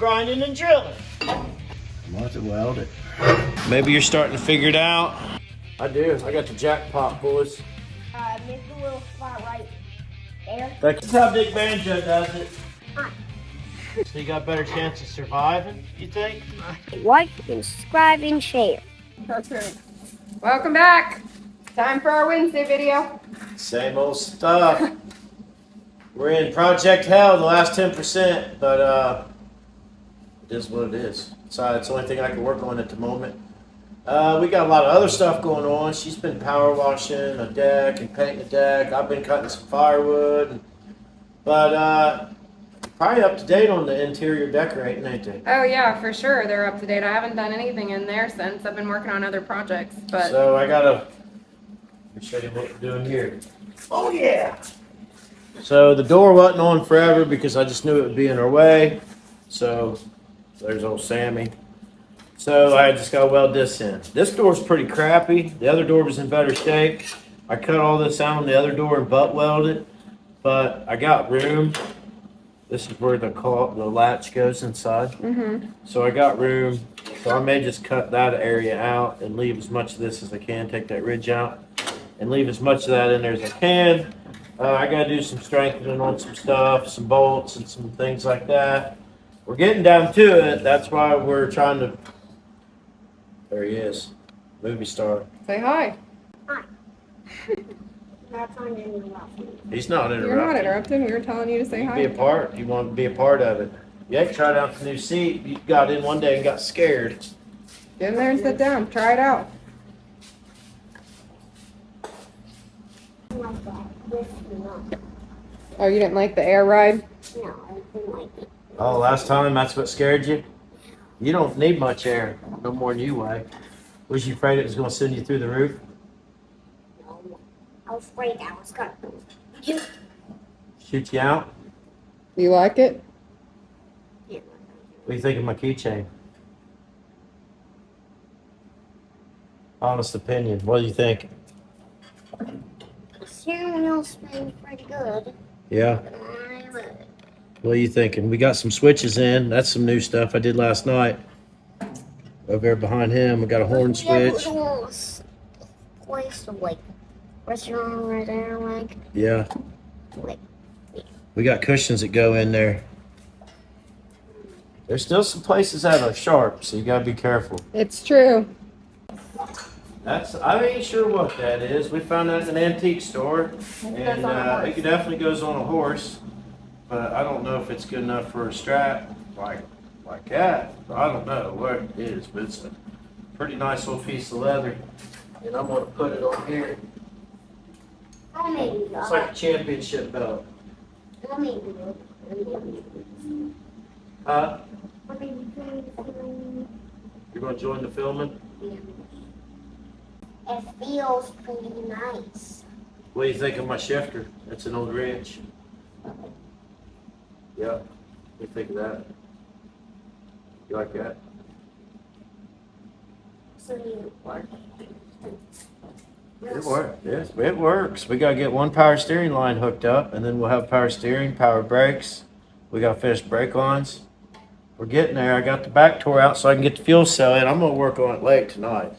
grinding and drilling. I'm about to weld it. Maybe you're starting to figure it out. I do. I got the jackpot, boys. Make a little spot right there. That's how Big Banjo does it. Hi. So you got better chance of surviving, you think? Like and subscribe and share. That's right. Welcome back. Time for our Wednesday video. Same old stuff. We're in Project Hell, the last 10%, but it is what it is. So it's the only thing I can work on at the moment. We got a lot of other stuff going on. She's been power washing a deck and painting a deck. I've been cutting some firewood. But probably up to date on the interior decorating, ain't they? Oh yeah, for sure. They're up to date. I haven't done anything in there since. I've been working on other projects, but So I gotta let me show you what we're doing here. Oh yeah. So the door wasn't on forever because I just knew it would be in our way. So there's old Sammy. So I just gotta weld this in. This door's pretty crappy. The other door was in better shape. I cut all this out on the other door and butt welded it, but I got room. This is where the latch goes inside. So I got room. So I may just cut that area out and leave as much of this as I can. Take that ridge out and leave as much of that in there as I can. I gotta do some strengthening on some stuff, some bolts and some things like that. We're getting down to it. That's why we're trying to. There he is, movie star. say hi. That's on your interruption. He's not interrupting. You're not interrupting. We were telling you to say hi. Be a part. You want to be a part of it. You have to try out the new seat. You got in one day and got scared. Get in there and sit down. Try it out. Like that. This is not. Oh, you didn't like the air ride? No, I didn't like it. Oh, last time that's what scared you? You don't need much air. No more than you weigh. Was you afraid it was going to send you through the roof? No, I was afraid that was going to. Shoot you out? You like it? Yeah. What do you think of my keychain? Honest opinion. What do you think? The steering wheel spins pretty good. Yeah. I love it. What are you thinking? We got some switches in. That's some new stuff I did last night. Over there behind him, we got a horn switch. Yeah, little place to like restaurant right there, like. Yeah. Like. We got cushions that go in there. There's still some places that are sharp, so you gotta be careful. It's true. I ain't sure what that is. We found that in an antique store, and it definitely goes on a horse. But I don't know if it's good enough for a strap like that. I don't know what it is, but it's a pretty nice little piece of leather. And I'm gonna put it on here. I made it. It's like a championship belt. I made it. Huh? I made it. You're gonna join the filming? It feels pretty nice. What do you think of my shifter? It's an old wrench. Yeah. What do you think of that? You like that? So you work. It works. Yes, it works. We gotta get one power steering line hooked up, and then we'll have power steering, power brakes. We gotta finish brake lines. We're getting there. I got the back tore out so I can get the fuel cell in. I'm gonna work on it late tonight.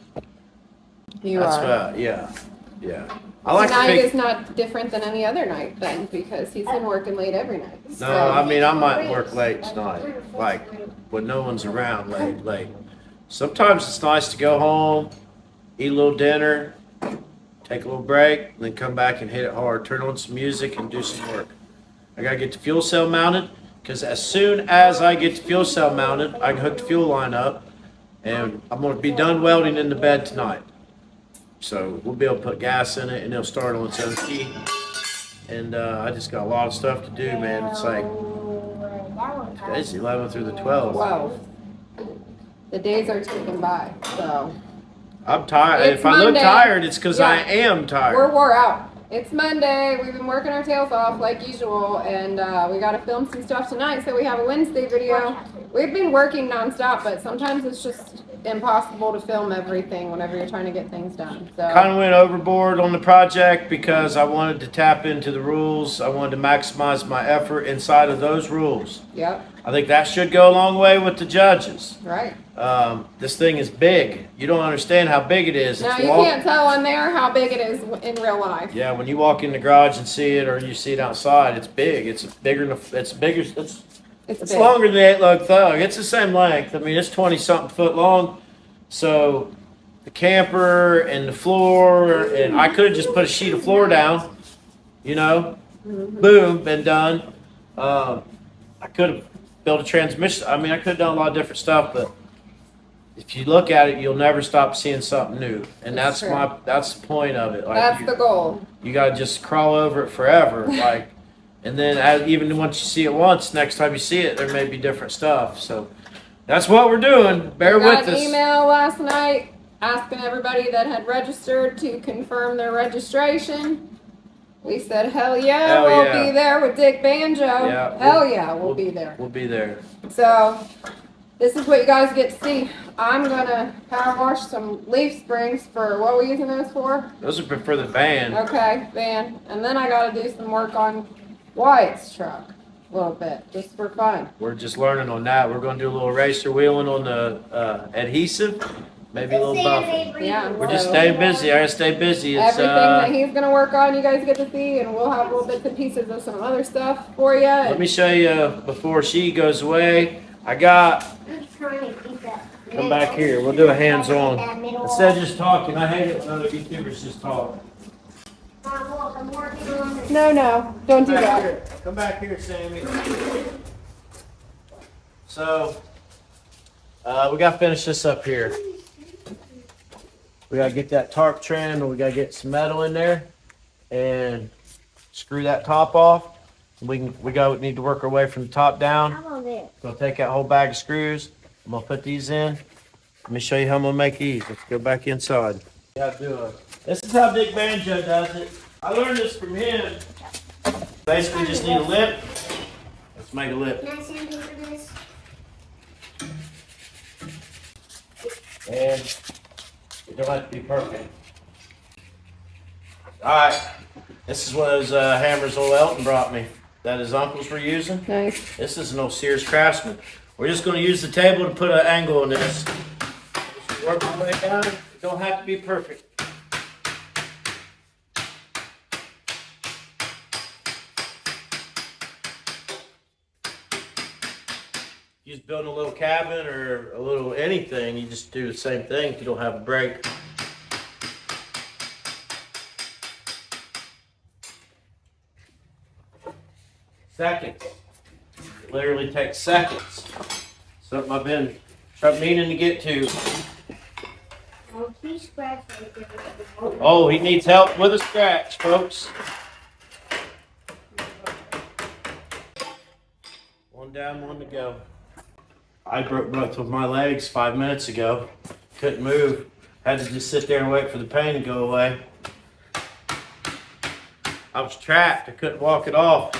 You That's are. yeah. I like Tonight to is not different than any other night then, because he's been working late every night. No, I mean I might work late tonight, like when no one's around late. Sometimes it's nice to go home, eat a little dinner, take a little break, and then come back and hit it hard. Turn on some music and do some work. I gotta get the fuel cell mounted, because as soon as I get the fuel cell mounted, I can hook the fuel line up, and I'm gonna be done welding in the bed tonight. So we'll be able to put gas in it, and it'll start on its own key. And I just got a lot of stuff to do, man. It's like today's the 11th through the 12th. 12. The days are ticking by, so. I'm tired. It's If I look Monday. tired, it's because I Yeah. am tired. We're wore out. It's Monday. We've been working our tails off like usual, and we got to film some stuff tonight, so we have a Wednesday video. We've been working nonstop, but sometimes it's just impossible to film everything whenever you're trying to get things done. So Kind of went overboard on the project because I wanted to tap into the rules. I wanted to maximize my effort inside of those rules. yep, I think that should go a long way with the judges. right. This thing is big. You don't understand how big it is. Now It's you long- can't tell on there how big it is in real life. Yeah, when you walk in the garage and see it, or you see it outside, it's big. It's bigger than it's bigger. It's It's big. longer than the 8-lug thug. It's the same length. I mean, it's 20-something foot long. So the camper and the floor, and I could have just put a sheet of floor down, you know, boom, been done. I could have built a transmission. I mean, I could have done a lot of different stuff, but if you look at it, you'll never stop seeing something new. And That's true. that's the point of it. Like That's the goal. you gotta just crawl over it forever, like, and then even once you see it once, next time you see it, there may be different stuff. So that's what we're doing. Bear We got with an us. email last night asking everybody that had registered to confirm their registration. We said, hell yeah, Hell we'll yeah. be there with Dick Banjo. Yeah, Hell yeah, we'll be there. We'll be there. So, this is what you guys get to see. I'm gonna power wash some leaf springs for, what are we using those for? Those are for the band. Okay, van. And then I gotta do some work on Wyatt's truck a little bit, just for fun. We're just learning on that. We're gonna do a little racer wheeling on the adhesive, maybe a little buffing. Yeah, We're just so- staying busy. I gotta stay busy. It's Everything that he's gonna work on, you guys get to see, and we'll have little bits and pieces of some other stuff for you. let me show you before she goes away. I got. Come back here. We'll do a hands-on. Instead of just talking, I hate it when other YouTubers just talk. I'm working on it. No, don't do Back that. here. Come back here, Sammy. So, we gotta finish this up here. We gotta get that tarp trimmed, and we gotta get some metal in there, and screw that top off. We need to work our way from the top down. How about this? Gonna take that whole bag of screws. I'm gonna put these in. Let me show you how I'm gonna make these. Let's go back inside. This is how Big Banjo does it. I learned this from him. Basically, just need a lip. Let's make a lip. Can I sandpaper this? And it don't have to be perfect. Alright. This is one of those hammers old Elton brought me that his uncles were using. Nice. This is an old Sears Craftsman. We're just going to use the table to put an angle on this. Just work our way down. It don't have to be perfect. You're just building a little cabin or a little anything, you just do the same thing if you don't have a break. Seconds. It literally takes seconds. Something I've been meaning to get to. Oh, please scratch right there. Oh, he needs help with a scratch, folks. One down, one to go. I broke both of my legs 5 minutes ago. Couldn't move. Had to just sit there and wait for the pain to go away. I was trapped. I couldn't walk it off.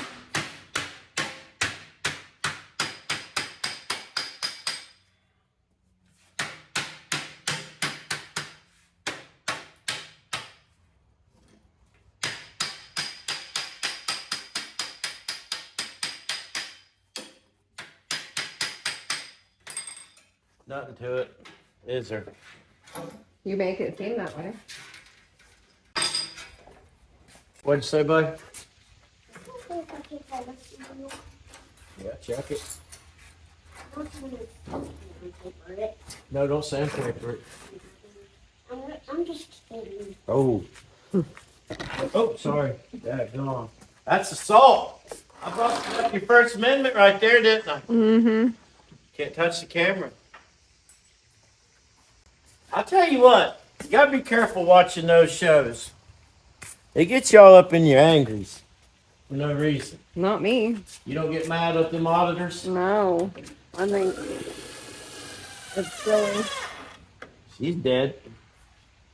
Nothing to it, is there? You make it seem that way. What'd you say, bud? Yeah, check it. No, don't sandpaper it. I'm just kidding. Oh. Oh, sorry. Yeah, gone. That's assault. I brought up your First Amendment right there, didn't I? Mm-hmm. Can't touch the camera. I'll tell you what, you gotta be careful watching those shows. They get y'all up in your angries for no reason. Not me. You don't get mad at them auditors? No. I think it's silly. She's dead.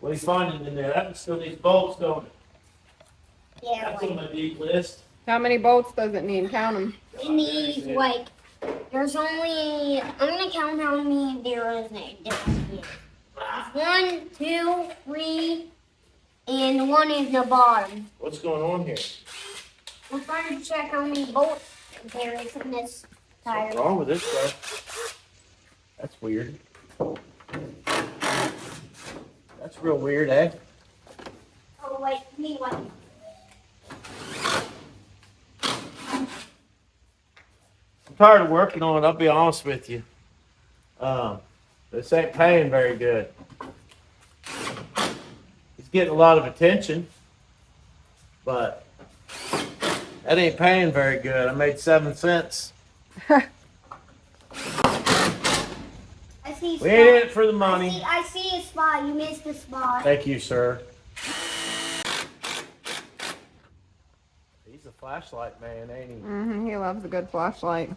What are you finding in there? That still needs bolts, don't it? Yeah, That's on like, my deep list. How many bolts does it need? Count them. it needs like There's only, I'm gonna count how many there is there. There's 1, 2, 3, and the one is the bottom. What's going on here? We're trying to check how many bolts there is in this tire. What's wrong with this guy? That's weird. That's real weird, eh? Oh, wait, me what? I'm tired of working on it, I'll be honest with you. This ain't paying very good. He's getting a lot of attention, but that ain't paying very good. I made 7 cents. I see. We ain't in it for the money. I see a spot. You missed a spot. Thank you, sir. He's a flashlight man, ain't he? Mm-hmm, he loves a good flashlight.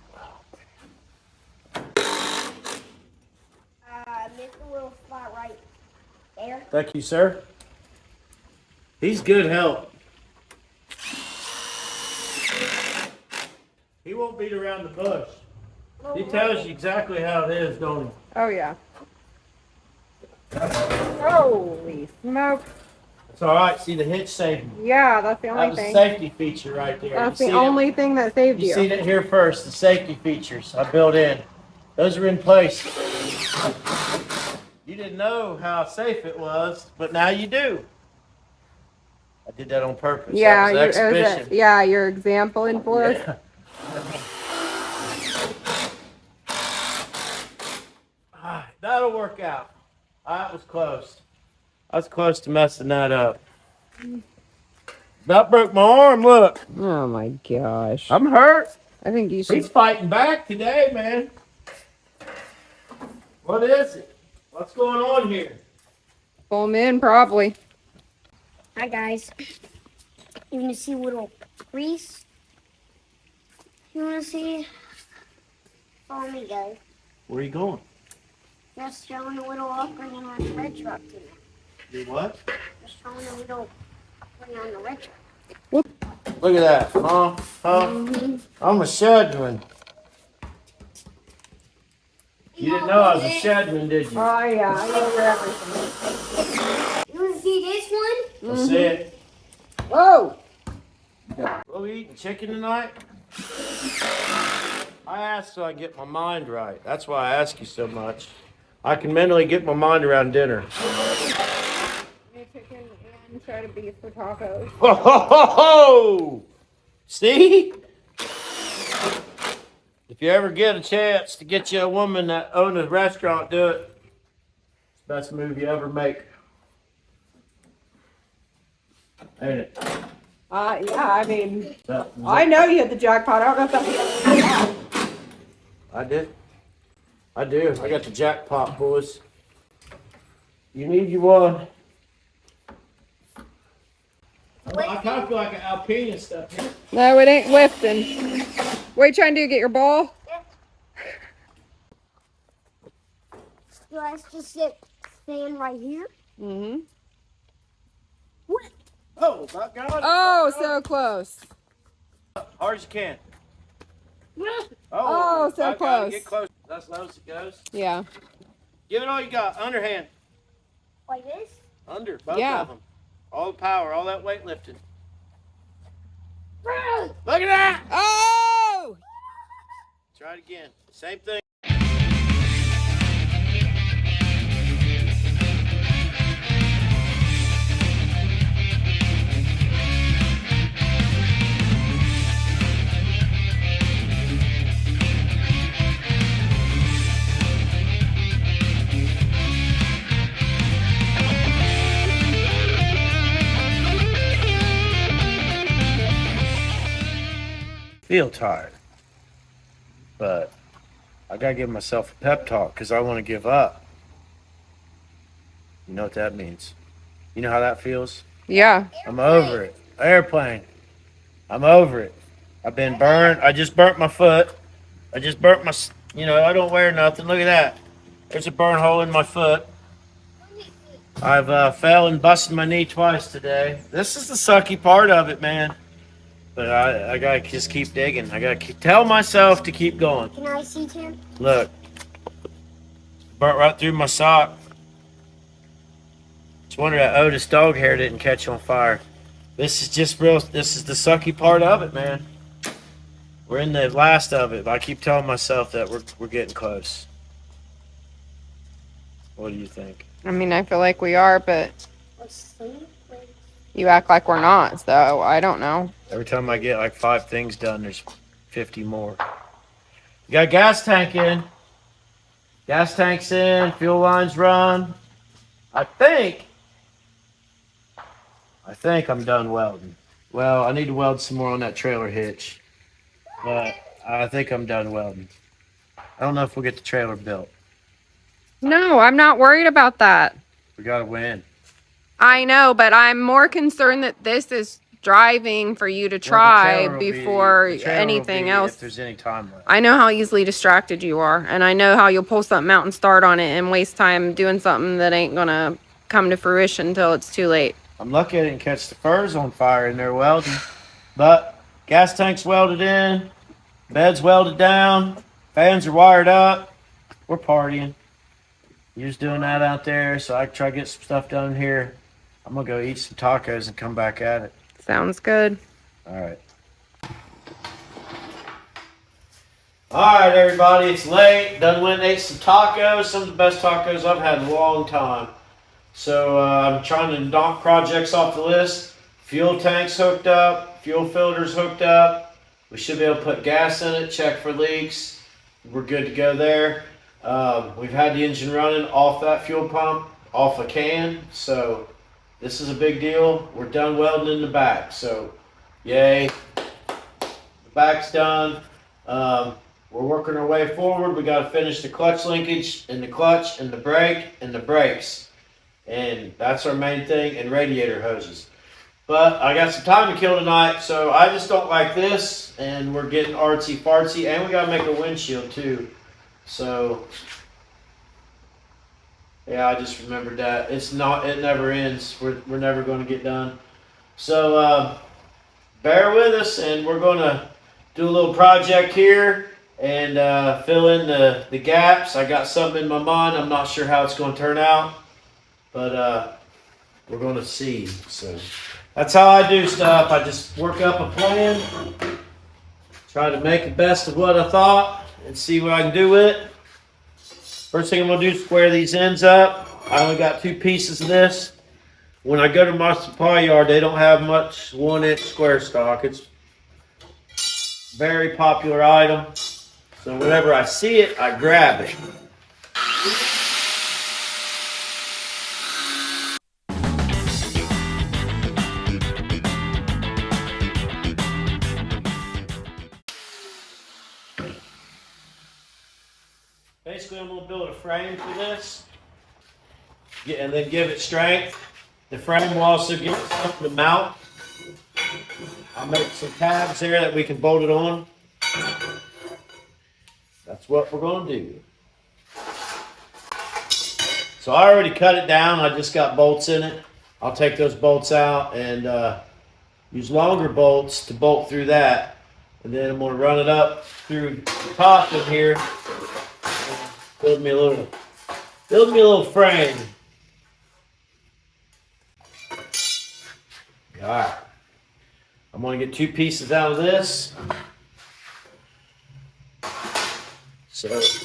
Missed a little spot right there. Thank you, sir. He's good help. He won't beat around the bush. He tells you exactly how it is, don't he? Oh, yeah. Holy smoke. It's all right. See, the hitch saved me. Yeah, that's the That only was a thing. safety feature right there. That's You the see only thing that saved You you. seen it here first. The safety features I built in. Those are in place. You didn't know how safe it was, but now you do. I did that on purpose. Yeah, That was an exhibition. your example in for us. Yeah. That'll work out. That was close. I was close to messing that up. About broke my arm, look. Oh my gosh. I'm hurt. I think you He's should. fighting back today, man. What is it? What's going on here? Pull him in, probably. Hi guys. You want to see a little grease? You want to see? Follow me, guys. Where are you going? Just showing a little upgrade on the red truck today. Do what? Just showing a little upgrade on the red truck. Look at that, huh? I'm a shedman. You didn't know I was a shedman, did you? Oh yeah, I know where everything You want to see this one? Let's see it. is. Whoa! What we eating chicken tonight? I asked so I can get my mind right. That's why I ask you so much. I can mentally get my mind around dinner. Chicken and try to beef for tacos. Ho ho ho ho! See? If you ever get a chance to get you a woman that owns a restaurant, do it. It's the best move you ever make. Ain't it? Yeah, I mean, That- I know you hit the jackpot. I don't know if that. I did. I do. I got the jackpot, boys. You need you one. I kind of feel like an alpinist up here. No, it ain't lifting. What are you trying to do? Get your ball? You guys just stand right here. Mm-hmm. What? Oh, about got it. Oh, so close. Hard as you can. Oh, so I gotta close. Get close. That's as low as it goes. Yeah. Give it all you got. Underhand. Like this? Under. Both Yeah. of them. All the power. All that weightlifting. Look at that. Oh! Try it again. Same thing. Feel tired, but I gotta give myself a pep talk because I want to give up. You know what that means? You know how that feels? Yeah. I'm over it. Airplane. I'm over it. I've been burned. I just burnt my foot. I just burnt my. I don't wear nothing. Look at that. There's a burn hole in my foot. I've fell and busted my knee twice today. This is the sucky part of it, man. But I gotta just keep digging. I gotta tell myself to keep going. Can I see, Tim? Look, burnt right through my sock. It's wonder that Otis dog hair didn't catch on fire. This is just real. This is the sucky part of it, man. We're in the last of it. But I keep telling myself that we're getting close. What do you think? I mean, I feel like we are, but Let's see. you act like we're not, so I don't know. Every time I get like 5 things done, there's 50 more. You got a gas tank in. Gas tank's in. Fuel lines run. I think I'm done welding. Well, I need to weld some more on that trailer hitch. But I think I'm done welding. I don't know if we'll get the trailer built. No, I'm not worried about that. We gotta win. I know, but I'm more concerned that this is driving for you to try before anything else. If there's any time left. I know how easily distracted you are, and I know how you'll pull something out and start on it and waste time doing something that ain't gonna come to fruition until it's too late. I'm lucky I didn't catch the furs on fire in there welding. But gas tank's welded in, bed's welded down, fans are wired up. We're partying. You're just doing that out there, so I can try to get some stuff done here. I'm gonna go eat some tacos and come back at it. Sounds good. All right. All right, everybody, it's late. Done went and ate some tacos. Some of the best tacos I've had in a long time. So I'm trying to knock projects off the list. Fuel tank's hooked up. Fuel filter's hooked up. We should be able to put gas in it, check for leaks. We're good to go there. We've had the engine running off that fuel pump, off a can. So this is a big deal. We're done welding in the back. So yay. The back's done. We're working our way forward. We got to finish the clutch linkage and the clutch and the brake and the brakes. And that's our main thing, and radiator hoses. But I got some time to kill tonight, so I just don't like this, and we're getting artsy fartsy, and we got to make a windshield too. So yeah, I just remembered that. It never ends. We're never going to get done. So bear with us, and we're going to do a little project here and fill in the gaps. I got something in my mind. I'm not sure how it's going to turn out, but we're going to see. So that's how I do stuff. I just work up a plan, try to make the best of what I thought, and see what I can do with it. First thing I'm going to do is square these ends up. I only got 2 pieces of this. When I go to my supply yard, they don't have much 1-inch square stock. It's a very popular item. So whenever I see it, I grab it. Basically, I'm going to build a frame for this, and then give it strength. The frame will also give it something to mount. I'll make some tabs there that we can bolt it on. That's what we're going to do. So I already cut it down. I just got bolts in it. I'll take those bolts out and use longer bolts to bolt through that. And then I'm going to run it up through the top of here. Build me a little frame. All right. I'm going to get 2 pieces out of this. So let's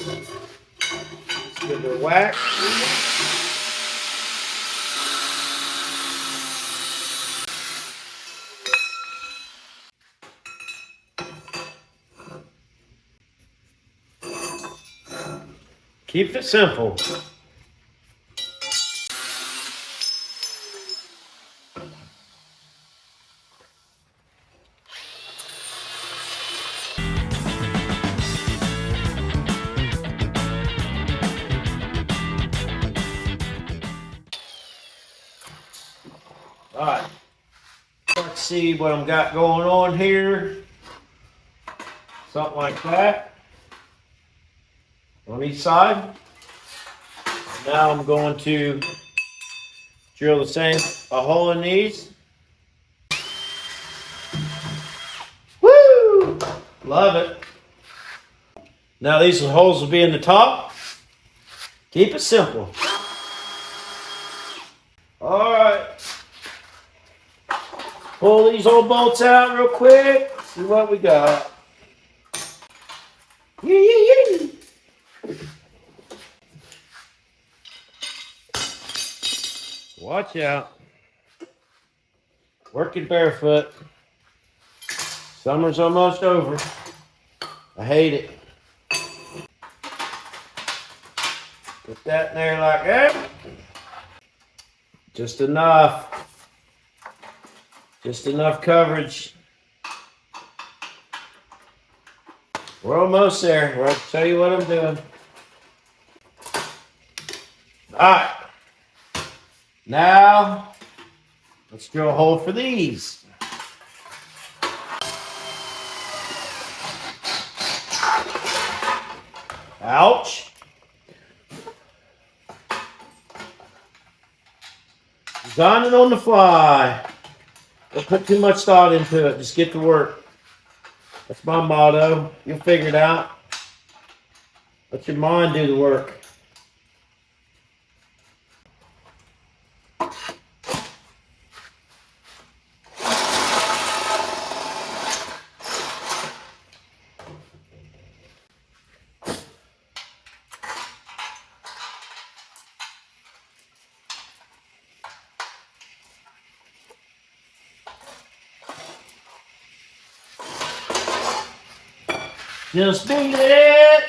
give it a whack. Keep it simple. All right. Let's see what I've got going on here. Something like that. On each side. Now I'm going to drill a hole in these. Love it. Now these holes will be in the top. Keep it simple. All right. Pull these old bolts out real quick. See what we got. Yee. Watch out. Working barefoot. Summer's almost over. I hate it. Put that in there like that. Just enough. Just enough coverage. We're almost there. I'll show you what I'm doing. Alright. Now, let's drill a hole for these. Ouch. Designing on the fly. Don't put too much thought into it. Just get to work. That's my motto. You'll figure it out. Let your mind do the work. Just beat it.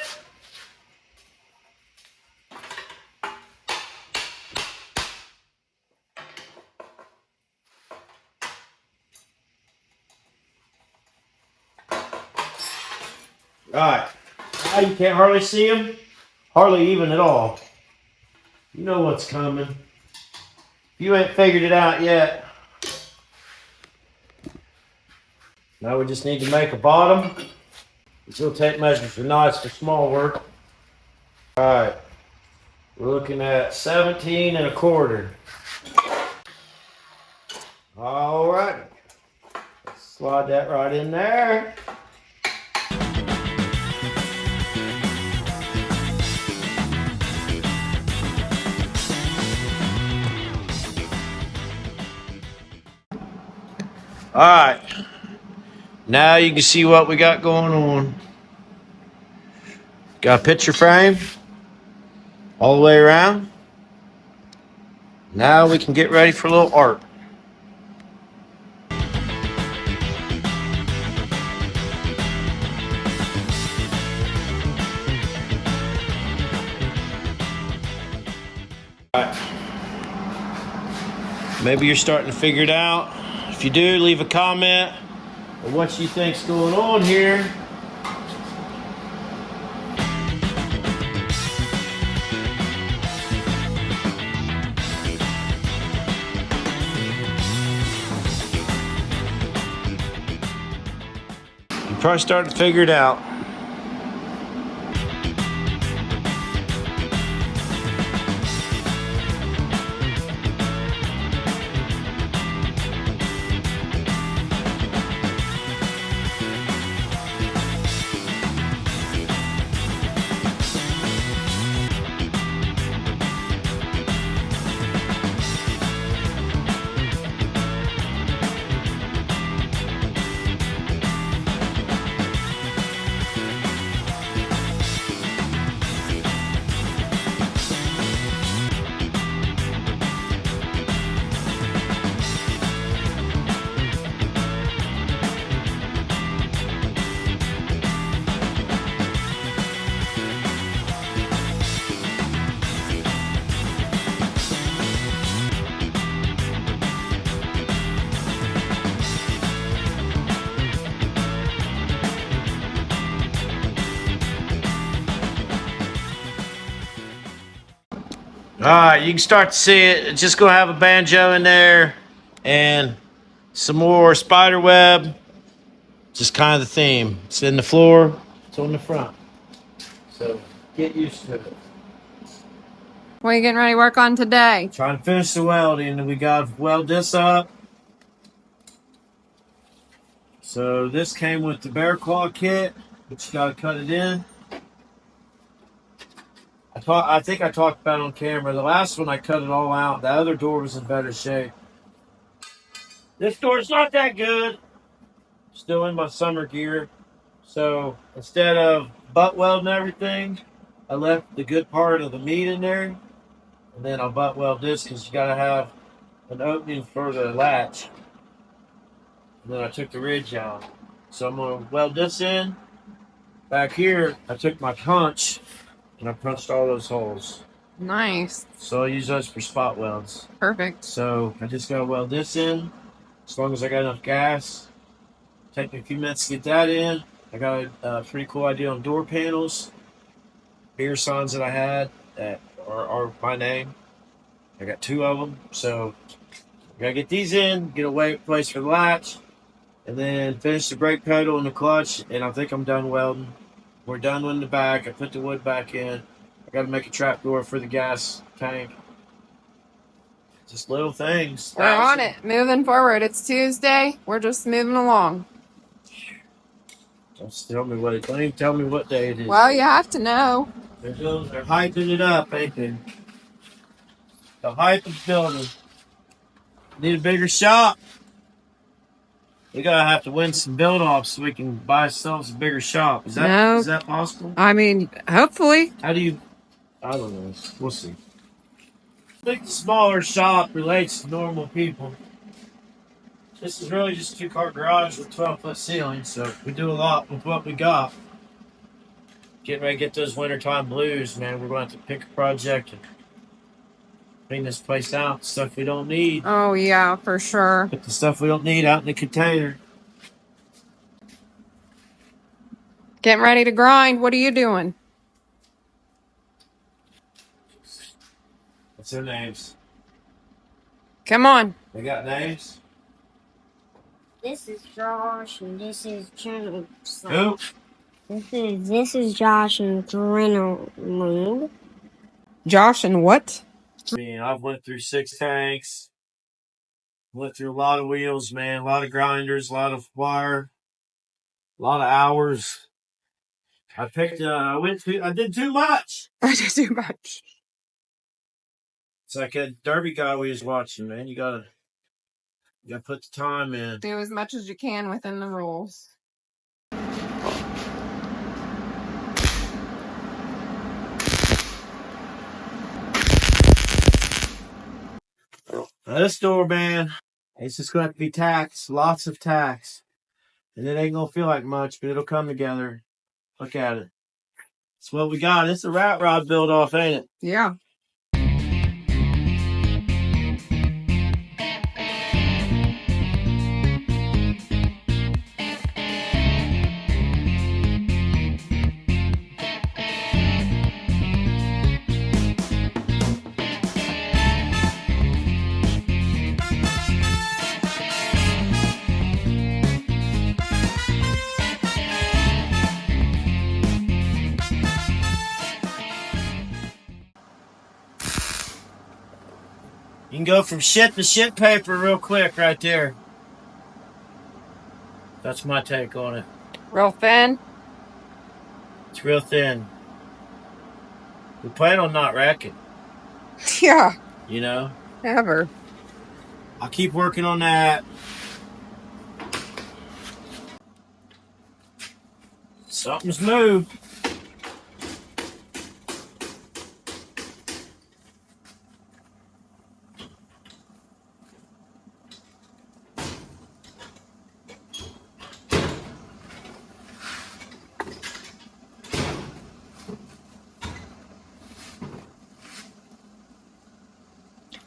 Alright. Now you can't hardly see them. Hardly even at all. You know what's coming. If you ain't figured it out yet. Now we just need to make a bottom. We'll take measurements for nice for small work. Alright. We're looking at 17 1/4. Alright. Slide that right in there. Alright. Now you can see what we got going on. Got a picture frame all the way around. Now we can get ready for a little art. All right. Maybe you're starting to figure it out. If you do, leave a comment on what you think's going on here. You're probably starting to figure it out. All right, you can start to see it. It's just gonna have a banjo in there and some more spider web. Just kind of the theme. It's in the floor, it's on the front. So get used to it. What are you getting ready to work on today? Trying to finish the welding. We got to weld this up. So this came with the bear claw kit, but you gotta cut it in. I think I talked about it on camera. The last one I cut it all out. The other door was in better shape. This door's not that good. Still in my summer gear. So instead of butt welding everything, I left the good part of the meat in there. And then I'll butt weld this because you gotta have an opening for the latch. And then I took the ridge out. So I'm gonna weld this in. Back here, I took my punch and I punched all those holes. Nice. So I use those for spot welds. Perfect. So I just gotta weld this in. As long as I got enough gas. Take me a few minutes to get that in. I got a pretty cool idea on door panels. Beer signs that I had that are my name. I got 2 of them. So I gotta get these in, get a place for the latch, and then finish the brake pedal and the clutch, and I think I'm done welding. We're done in the back. I put the wood back in. I gotta make a trap door for the gas tank. Just little things. We're on it. Moving forward. It's Tuesday. We're just moving along. Don't even tell me what day it is. Well, you have to know. They're hyping it up, ain't they? The hype is building. Need a bigger shop. We gotta have to win some build offs so we can buy ourselves a bigger shop. Is that possible? I mean, hopefully. How do you? I don't know. We'll see. I think the smaller shop relates to normal people. This is really just a 2-car garage with 12-foot ceilings, so we do a lot with what we got. Getting ready to get those wintertime blues, man. We're going to have to pick a project and clean this place out. Stuff we don't need. Oh, yeah, for sure. Put the stuff we don't need out in the container. Getting ready to grind. What are you doing? What's their names? Come on. They got names? This is Josh and this is Jenna. Who? This is Josh and Adrenaline. Josh and what? I mean, I've went through 6 tanks. Went through a lot of wheels, man. A lot of grinders, a lot of wire, a lot of hours. I did too much. I did too much. It's like a derby guy we was watching, man. You gotta put the time in. Do as much as you can within the rules. Now this door, man, it's just gonna have to be tacks, lots of tacks. And it ain't gonna feel like much, but it'll come together. Look at it. It's what we got. It's a rat rod build off, ain't it? Yeah. You can go from shit to shit paper real quick right there. That's my take on it. Real thin. It's real thin. We plan on not wrecking, Yeah. you know? Ever. I'll keep working on that. Something's moved.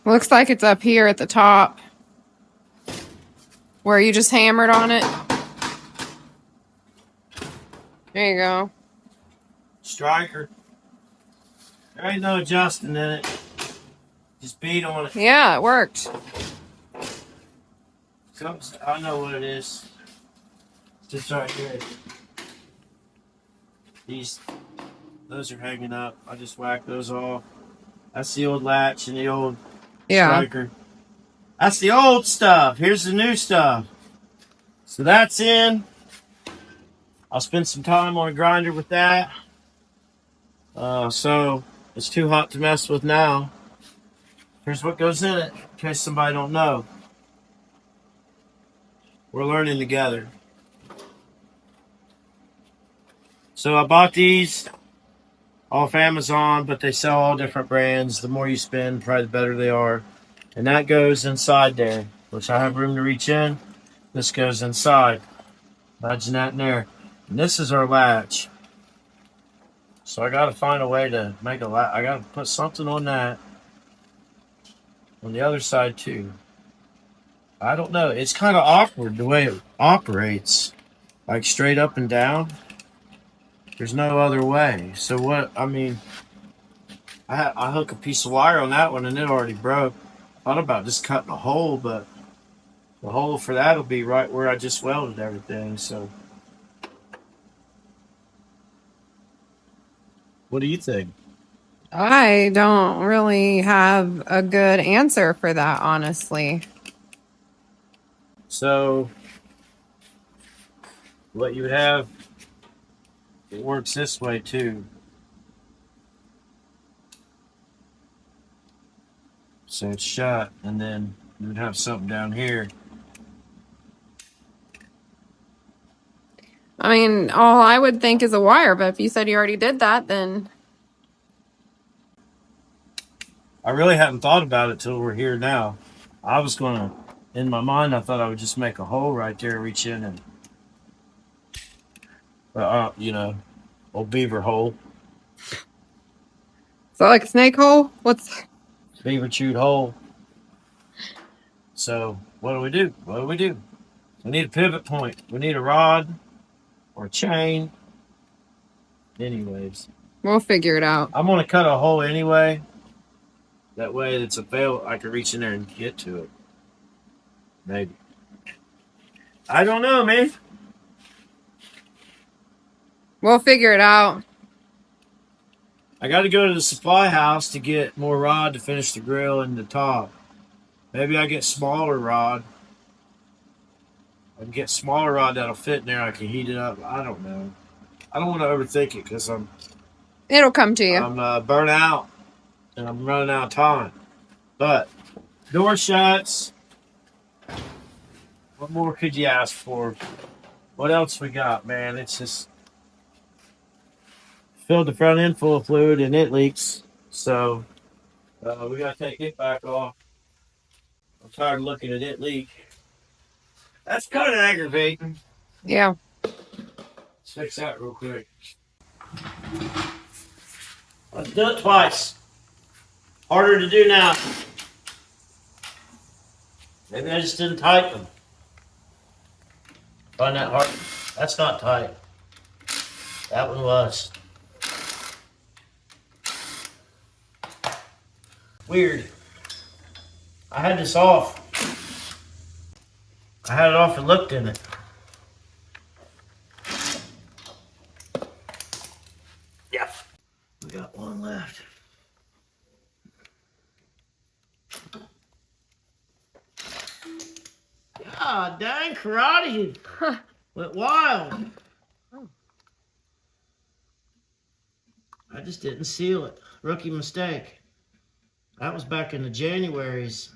Looks like it's up here at the top. Where you just hammered on it. There you go. Striker. There ain't no adjusting in it. Just beat on it. Yeah, it worked. I know what it is. Just right here. Those are hanging up. I just whacked those off. That's the old latch and the old striker. That's the old stuff. Here's the new stuff. So that's in. I'll spend some time on a grinder with that. So it's too hot to mess with now. Here's what goes in it, in case somebody don't know. We're learning together. So I bought these off Amazon, but they sell all different brands. The more you spend, probably the better they are. And that goes inside there, which I have room to reach in. This goes inside. Imagine that in there. And this is our latch. So I got to find a way to make a latch. I got to put something on that. On the other side too. I don't know. It's kind of awkward the way it operates. Like straight up and down. There's no other way. So what, I mean, I hook a piece of wire on that one and it already broke. I thought about just cutting a hole, but the hole for that will be right where I just welded everything. So what do you think? I don't really have a good answer for that, honestly. So what you would have, it works this way too. So it's shut, and then you would have something down here. I mean, all I would think is a wire, but if you said you already did that, then I really hadn't thought about it till we're here now. I was gonna, in my mind, I thought I would just make a hole right there, reach in and, you know, old beaver hole, is that like a snake hole? What's beaver chewed hole. So what do we do? What do we do? We need a pivot point. We need a rod or a chain. Anyways, we'll figure it out. I'm gonna cut a hole anyway. That way it's available. I can reach in there and get to it. Maybe. I don't know, man. We'll figure it out. I got to go to the supply house to get more rod to finish the grill and the top. Maybe I get smaller rod. I can get smaller rod that'll fit in there. I can heat it up. I don't know. I don't want to overthink it because It'll come to you. I'm burnt out and I'm running out of time. But door shuts. What more could you ask for? What else we got, man? It's just filled the front end full of fluid and it leaks. So we got to take it back off. I'm tired of looking at it leak. That's kind of aggravating. Yeah. Let's fix that real quick. Let's do it twice. Harder to do now. Maybe I just didn't tighten them. Find that hard. That's not tight. That one was. Weird. I had this off. I had it off and looked in it. Yep. We got one left. God dang, karate went wild. I just didn't seal it. Rookie mistake. That was back in the Januaries.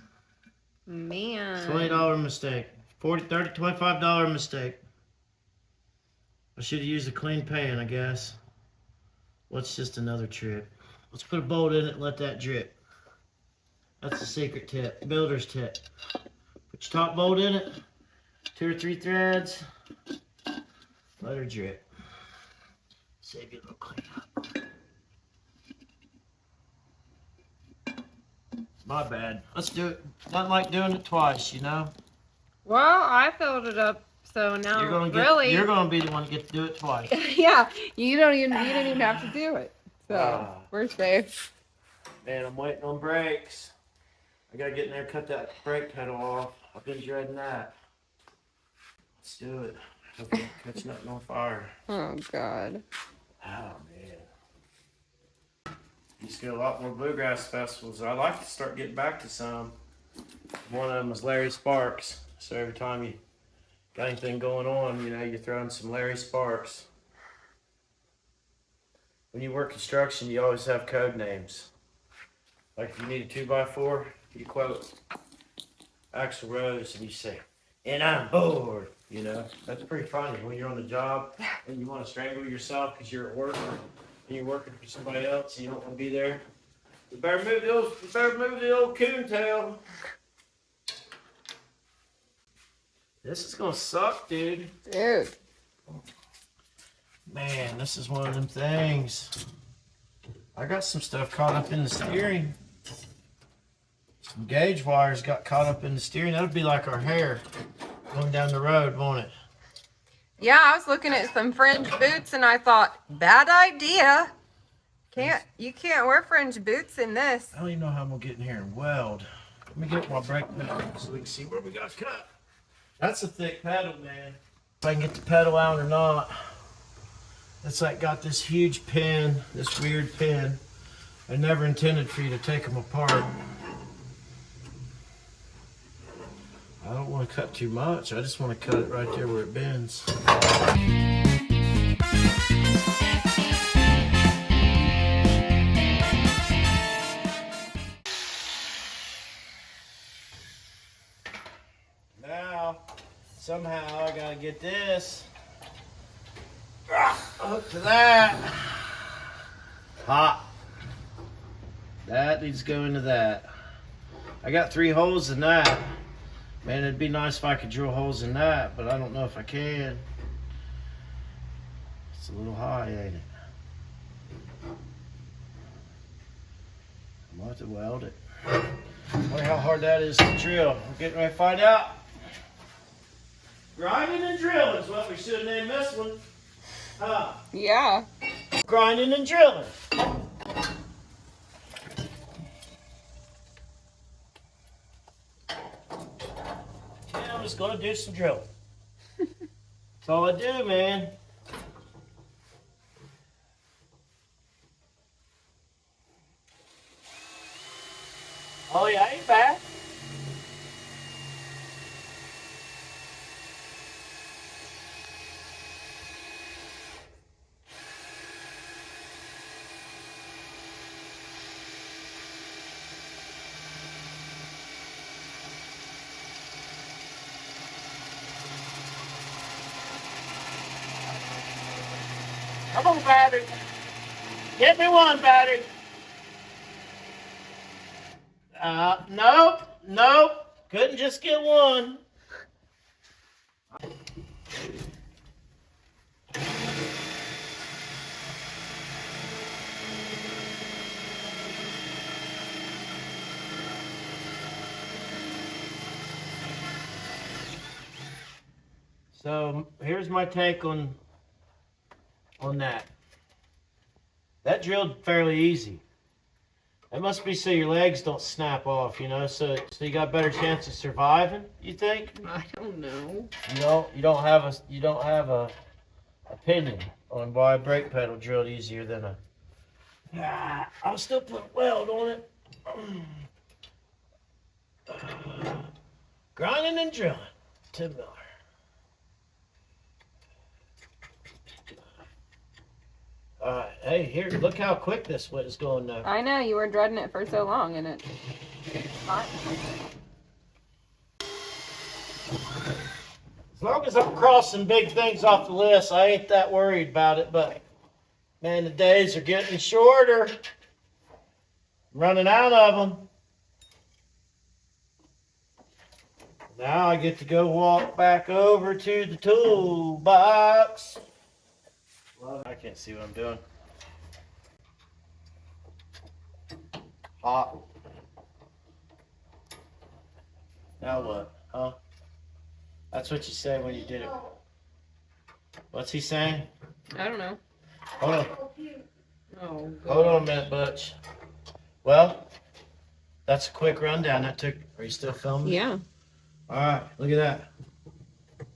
Man. $20 mistake. $40, $30, $25 mistake. I should have used a clean pan, I guess. What's just another trick? Let's put a bolt in it and let that drip. That's the secret tip, builder's tip. Put your top bolt in it, 2 or 3 threads, let her drip. Save you a little cleanup. My bad. Let's do it. Not like doing it twice, you know? Well, I filled it up, so now You're gonna be the one to get to do it twice. yeah, you didn't even have to do it. So we're safe. Man, I'm waiting on brakes. I gotta get in there and cut that brake pedal off. I've been dreading that. Let's do it. Hope I don't catch nothing on fire. Oh God. Oh man. Used to go to a lot more bluegrass festivals. I'd like to start getting back to some. One of them was Larry Sparks. So every time you got anything going on, you know, you're throwing some Larry Sparks. When you work construction, you always have code names. Like if you need a 2x4, you quote Axl Rose and you say, "And I'm bored." You know, that's pretty funny when you're on the job and you want to strangle yourself because you're at work and you're working for somebody else and you don't want to be there. You better move the old coon tail. This is gonna suck, dude. Dude. Man, this is one of them things. I got some stuff caught up in the steering. Some gauge wires got caught up in the steering. That would be like our hair going down the road, won't it? Yeah, I was looking at some fringe boots and I thought, bad idea. You can't wear fringe boots in this. I don't even know how I'm gonna get in here and weld. Let me get my brake pedal so we can see where we got cut. That's a thick pedal, man. If I can get the pedal out or not. It's like got this huge pin, this weird pin. I never intended for you to take them apart. I don't want to cut too much. I just want to cut it right there where it bends. Now, somehow I gotta get this hooked to that. Hot. That needs to go into that. I got 3 holes in that. Man, it'd be nice if I could drill holes in that, but I don't know if I can. It's a little high, ain't it? I'm gonna have to weld it. Wonder how hard that is to drill. We're getting ready to find out. Grinding and drilling is what we should have named this one. Huh? Yeah. Grinding and drilling. Yeah, I'm just gonna do some drilling. That's all I do, man. Oh yeah, ain't bad. Come on, battery. Get me one, battery. Nope. Couldn't just get one. So here's my take on that. That drilled fairly easy. That must be so your legs don't snap off, you know, so you got a better chance of surviving, you think? I don't know. You don't have a opinion on why a brake pedal drilled easier than a I'll still put weld on it. Grinding and drilling. 10 miller. Alright, hey, here, look how quick this is going now. I know, you were dreading it for so long and it's hot. As long as I'm crossing big things off the list, I ain't that worried about it, but man, the days are getting shorter. I'm running out of them. Now I get to go walk back over to the toolbox. Well, I can't see what I'm doing. Hot. Now what? Huh? That's what you say when you did it. What's he saying? I don't know. Hold on. Oh, Hold on a minute, Butch. Well, that's a quick rundown. That took. Are you still filming? Yeah. All right. Look at that.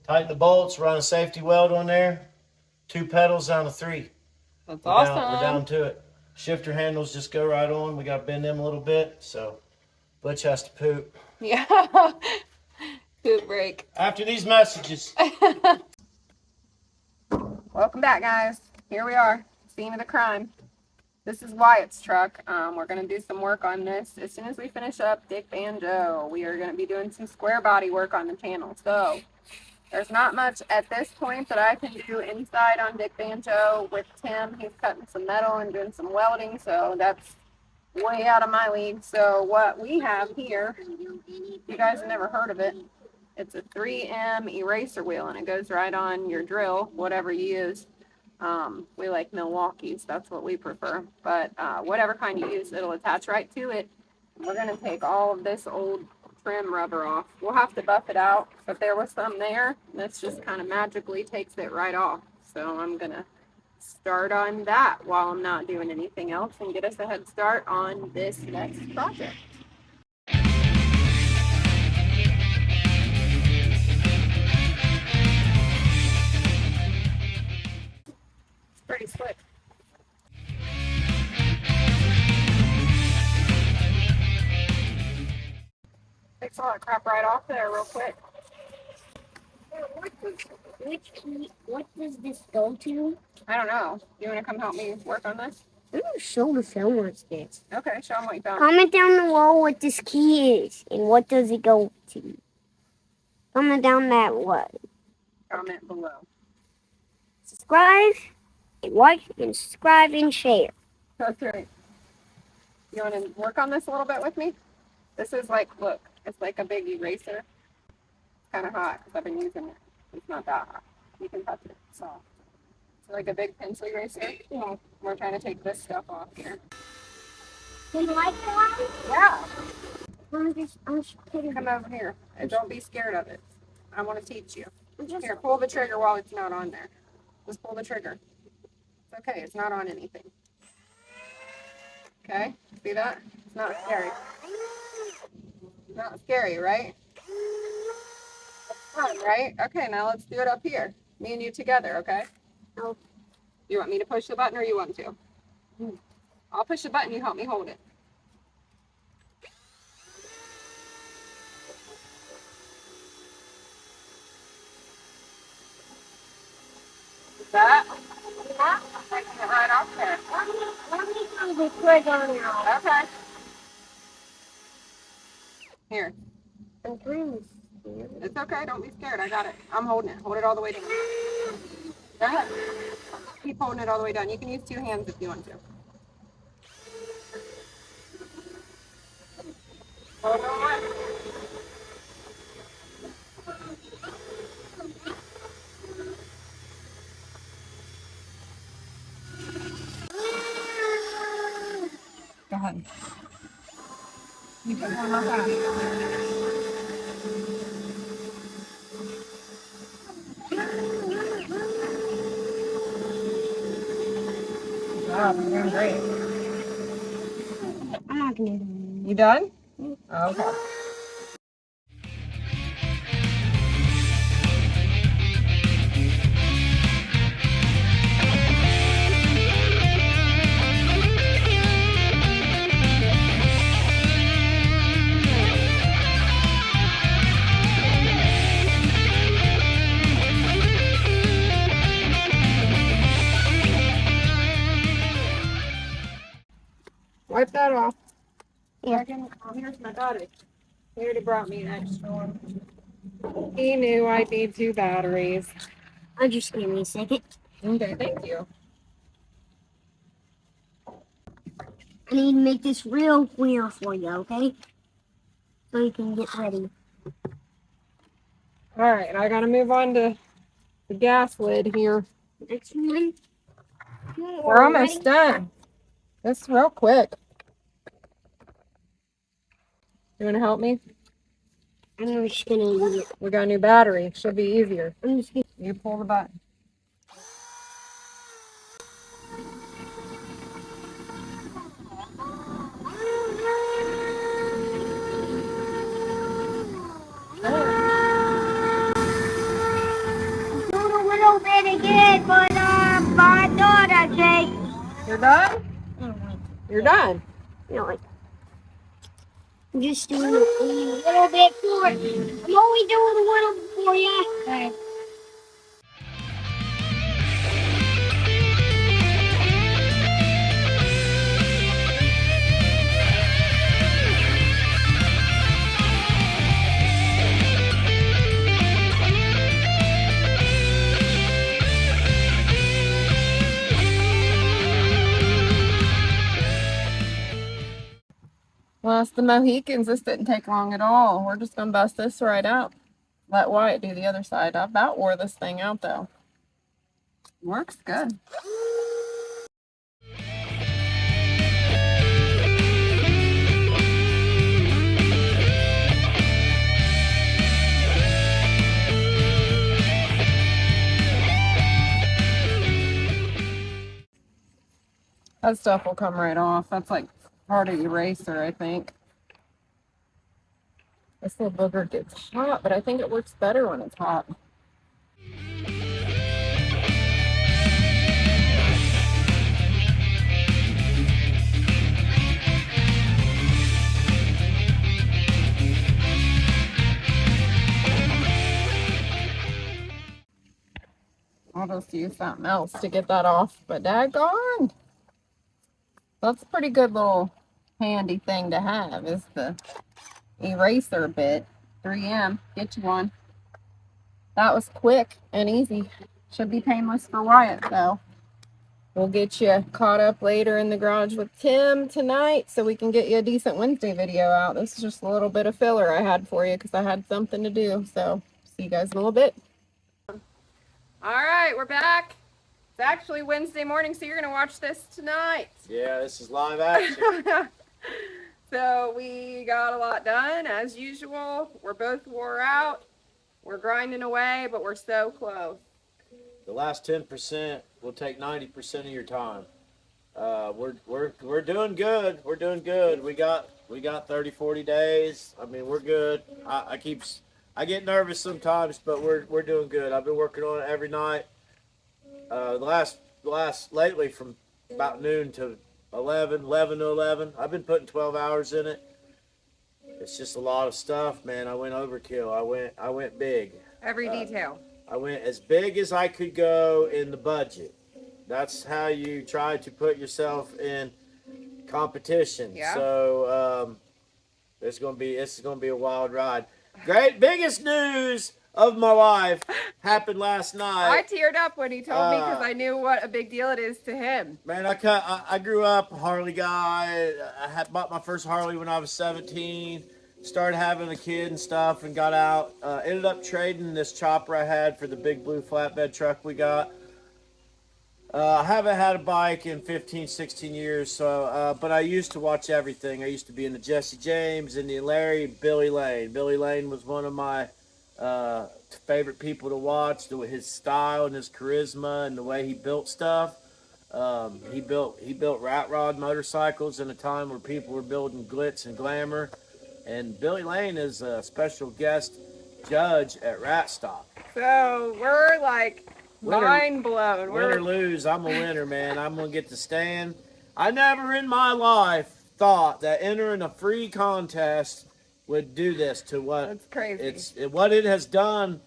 Tighten the bolts. Run a safety weld on there. 2 pedals down to 3. That's We're awesome. We're down to it. Shifter handles just go right on. We got to bend them a little bit. So Butch has to poop. Yeah. Poop break. After these messages. Welcome back, guys. Here we are, scene of the crime. This is Wyatt's truck. We're gonna do some work on this as soon as we finish up Dick Banjo. We are gonna be doing some square body work on the channel. So there's not much at this point that I can do inside on Dick Banjo with Tim. He's cutting some metal and doing some welding, so that's way out of my league. So what we have here, you guys have never heard of it. It's a 3M eraser wheel, and it goes right on your drill, whatever you use. We like Milwaukee's, that's what we prefer. But whatever kind you use, it'll attach right to it. We're going to take all of this old trim rubber off. We'll have to buff it out, but there was some there. This just kind of magically takes it right off. So I'm going to start on that while I'm not doing anything else and get us a head start on this next project. Pretty slick. Takes all that crap right off there real quick. What does this go to? I don't know. You want to come help me work on this? I'm gonna show the filmers this. Okay, show them what you found. Comment down below what this key is and what does it go to. Comment down that what. Comment below. Subscribe, and like, and subscribe, and share. That's right. You want to work on this a little bit with me? This is like, look, it's like a big eraser. It's kind of hot because I've been using it. It's not that hot. You can touch it. It's soft. It's like a big pencil eraser. Yeah. We're trying to take this stuff off here. Do you like that? Yeah. I'm just kidding. Come over here. And don't be scared of it. I want to teach you. Here, pull the trigger while it's not on there. Just pull the trigger. It's okay. It's not on anything. Okay? See that? It's not scary. Not scary, right? It's fun, right? Okay, now let's do it up here. Me and you together, okay? No. You want me to push the button or you want to? I'll push the button, you help me hold it. That? Yeah. Taking it right off there. Let me see the trigger now. Okay. Here. I'm pretty scared. It's okay. Don't be scared. I got it. I'm holding it. Hold it all the way down. Go ahead. Keep holding it all the way down. You can use two hands if you want to. Hold on. Go ahead. You can hold on back. Wow, you're doing great. I'm not gonna do it. You done? Okay. Wipe that off. Yeah. Here's my battery. He already brought me an extra one. He knew I'd need 2 batteries. I'll just give me a second. Okay, thank you. I need to make this real clear for you, okay? So you can get ready. All right, I gotta move on to the gas lid here. Next one. We're almost done. That's real quick. You wanna help me? I'm just gonna use it. We got a new battery. Should be easier. I'm just gonna. You pull the button. Do it a little bit again, but I thought I'd say. You're done? You're done. No, like. I'm just doing a little bit for it. I'm only doing a little for you. Okay. Well, it's the Mohicans. This didn't take long at all. We're just going to bust this right out. Let Wyatt do the other side. I about wore this thing out, though. Works good. That stuff will come right off. That's like part of eraser, I think. This little booger gets hot, but I think it works better when it's hot. I'll just use something else to get that off, but daggone. That's a pretty good little handy thing to have, is the eraser bit. 3M, get you one. That was quick and easy. Should be painless for Wyatt, though. We'll get you caught up later in the garage with Tim tonight so we can get you a decent Wednesday video out. This is just a little bit of filler I had for you because I had something to do. So, see you guys in a little bit. All right, we're back. It's actually Wednesday morning, so you're going to watch this tonight. Yeah, this is live action. So we got a lot done, as usual. We're both wore out. We're grinding away, but we're so close. The last 10% will take 90% of your time. We're doing good. We're doing good. We got 30, 40 days. I mean, we're good. I get nervous sometimes, but we're doing good. I've been working on it every night. The last lately from about noon to 11 to 11. I've been putting 12 hours in it. It's just a lot of stuff, man. I went overkill. I went big. Every detail. I went as big as I could go in the budget. That's how you try to put yourself in competition. Yeah. So this is gonna be a wild ride. Great biggest news of my life happened last night. I teared up when he told me because I knew what a big deal it is to him. Man, I grew up a Harley guy. I had bought my first Harley when I was 17. Started having a kid and stuff and got out. Ended up trading this chopper I had for the big blue flatbed truck we got. I haven't had a bike in 15, 16 years, so but I used to watch everything. I used to be into Jesse James, Indian Larry, Billy Lane. Billy Lane was one of my favorite people to watch. His style and his charisma and the way he built stuff. He built rat rod motorcycles in a time where people were building glitz and glamour. And Billy Lane is a special guest judge at Rat Stop. So we're like mind blown. Win or lose, I'm a winner, man. I'm gonna get to stand. I never in my life thought that entering a free contest would do this to what That's crazy. What it has done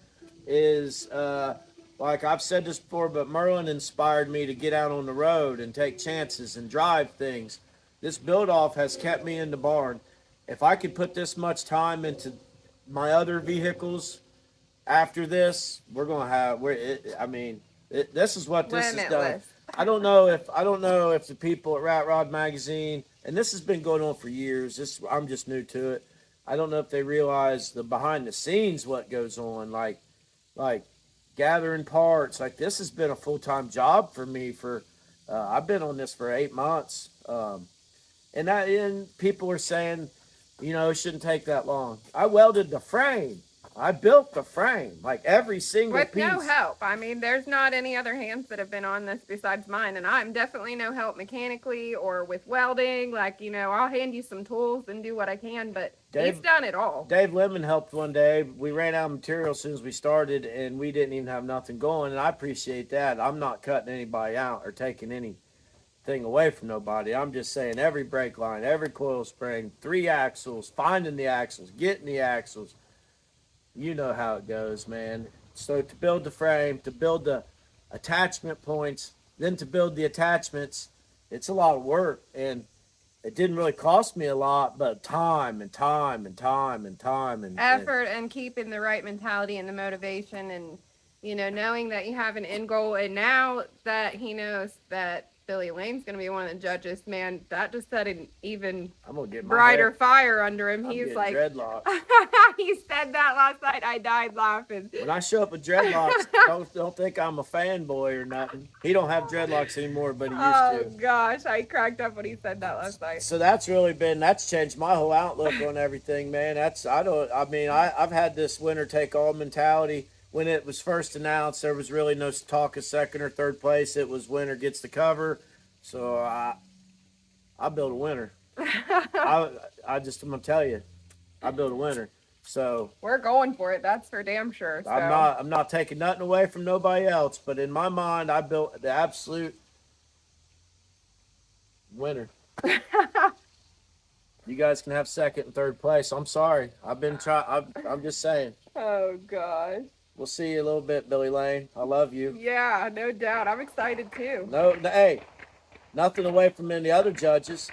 is like I've said this before, but Merlin inspired me to get out on the road and take chances and drive things. This build off has kept me in the barn. If I could put this much time into my other vehicles after this, we're gonna have. This is what this has done. I don't know if the people at Rat Rod Magazine, and this has been going on for years. I'm just new to it. I don't know if they realize the behind the scenes what goes on, like gathering parts. Like this has been a full-time job for me. I've been on this for 8 months, and people are saying, it shouldn't take that long. I welded the frame. I built the frame, like every single piece. With no help. I mean, there's not any other hands that have been on this besides mine, and I'm definitely no help mechanically or with welding. Like, I'll hand you some tools and do what I can, but he's done it all. Dave Lemon helped one day. We ran out of material as soon as we started, and we didn't even have nothing going, and I appreciate that. I'm not cutting anybody out or taking anything anything away from nobody. I'm just saying every brake line, every coil spring, 3 axles, finding the axles, getting the axles. You know how it goes, man. So to build the frame, to build the attachment points, then to build the attachments, it's a lot of work. And it didn't really cost me a lot, but time and time and time and time and effort and keeping the right mentality and the motivation, and knowing that you have an end goal. And now that he knows that Billy Lane's going to be one of the judges, man, that just set an even I'm gonna get my brighter hair. fire under him. I'm He's getting like, dreadlocks. he said that last night. I died laughing. When I show up with dreadlocks, don't think I'm a fanboy or nothing. He don't have dreadlocks anymore, but he used Oh to. gosh, I cracked up when he said that last night. So that's changed my whole outlook on everything, man. I've had this winner take all mentality. When it was first announced, there was really no talk of second or third place. It was winner gets the cover. So I built a winner. I'm gonna tell you, I built a winner. So We're going for it. That's for damn sure. So. I'm not taking nothing away from nobody else, but in my mind, I built the absolute winner. You guys can have second and third place. I'm sorry. I'm just saying. Oh gosh. We'll see you a little bit, Billy Lane. I love you. Yeah, no doubt. I'm excited too. Hey, nothing away from any other judges.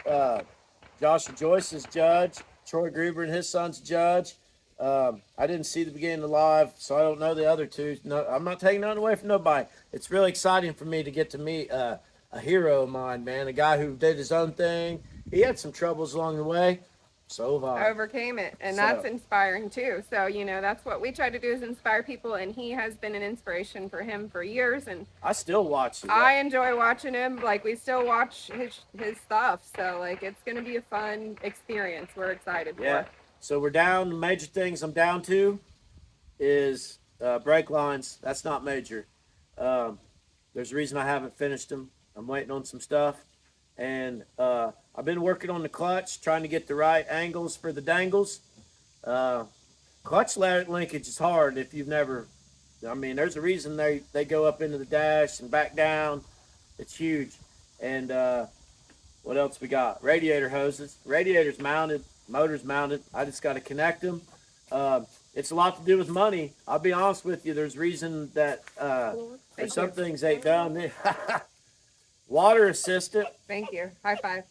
Joshua Joyce is judge. Troy Gruber and his son's judge. I didn't see the beginning of the live, so I don't know the other two. No, I'm not taking nothing away from nobody. It's really exciting for me to get to meet a hero of mine, man. A guy who did his own thing. He had some troubles along the way. So have I. Overcame it, and that's inspiring too. So that's what we try to do, is inspire people, and he has been an inspiration for him for years. And I still watch it. I enjoy watching him. Like, we still watch his stuff. So like, it's gonna be a fun experience. We're excited for. So we're down. The major things I'm down to is brake lines. That's not major. There's a reason I haven't finished them. I'm waiting on some stuff, and I've been working on the clutch, trying to get the right angles for the dangles. Clutch linkage is hard if you've never. There's a reason they go up into the dash and back down. It's huge. And what else we got? Radiator hoses. Radiators mounted. Motors mounted. I just got to connect them. It's a lot to do with money. I'll be honest with you. There's reason that there's some things ain't done. Water assistant. Thank you. High five.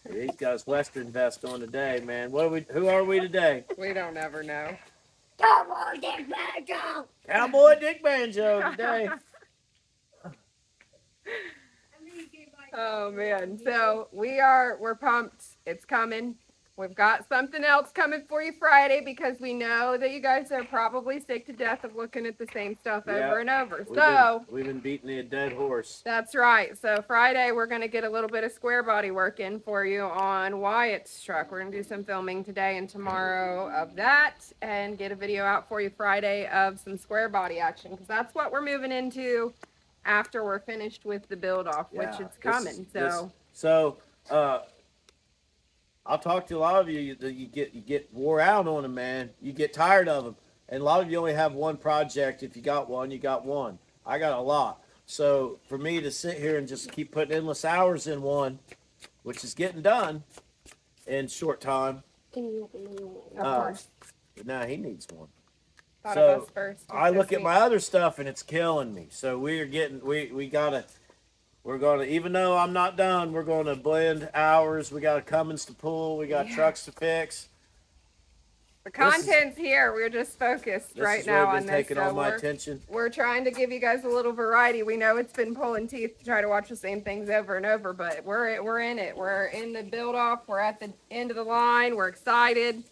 He's got his Western vest on today, man. Who are we today? We don't ever know. Cowboy Dick Banjo. Cowboy Dick Banjo today. Oh man. So we're pumped. It's coming. We've got something else coming for you Friday, because we know that you guys are probably sick to death of looking at the same stuff over and over. We've been beating a dead horse. That's right. So Friday we're going to get a little bit of square body work in for you on Wyatt's truck. We're going to do some filming today and tomorrow of that, and get a video out for you Friday of some square body action, because that's what we're moving into after we're finished with the build off, which is coming. I'll talk to a lot of you. You get wore out on them, man. You get tired of them, and a lot of you only have one project. If you got one, you got one. I got a lot. So for me to sit here and just keep putting endless hours in one, which is getting done in short time. Of course. Nah, he needs one. Thought of us first. I look at my other stuff and it's killing me. So we're gonna, even though I'm not done, we're gonna blend hours. We got a Cummins to pull. We got trucks to fix. The content's here. We're just focused right now on this. Taking all my attention. We're trying to give you guys a little variety. We know it's been pulling teeth to try to watch the same things over and over, but we're in it. We're in the build off. We're at the end of the line. We're excited.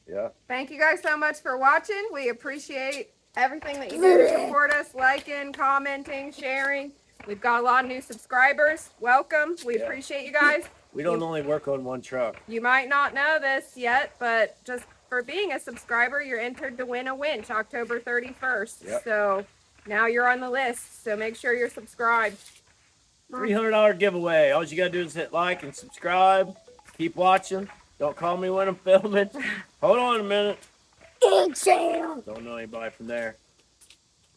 Yeah. Thank you guys so much for watching. We appreciate everything that you do to support us, liking, commenting, sharing. We've got a lot of new subscribers. Welcome. We appreciate you guys. We don't only work on one truck. You might not know this yet, but just for being a subscriber, you're entered to win a winch October 31st. Yep. So now you're on the list. So make sure you're subscribed. $300 giveaway. All you got to do is hit like and subscribe. Keep watching. Don't call me when I'm filming. Hold on a minute. Don't know anybody from there.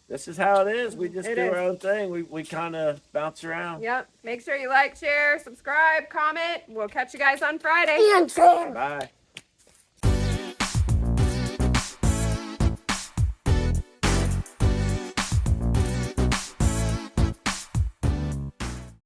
this is how it is. We just It do is. our own thing. We kind of bounce around. Yep. Make sure you like, share, subscribe, comment. We'll catch you guys on Friday. And share. Bye.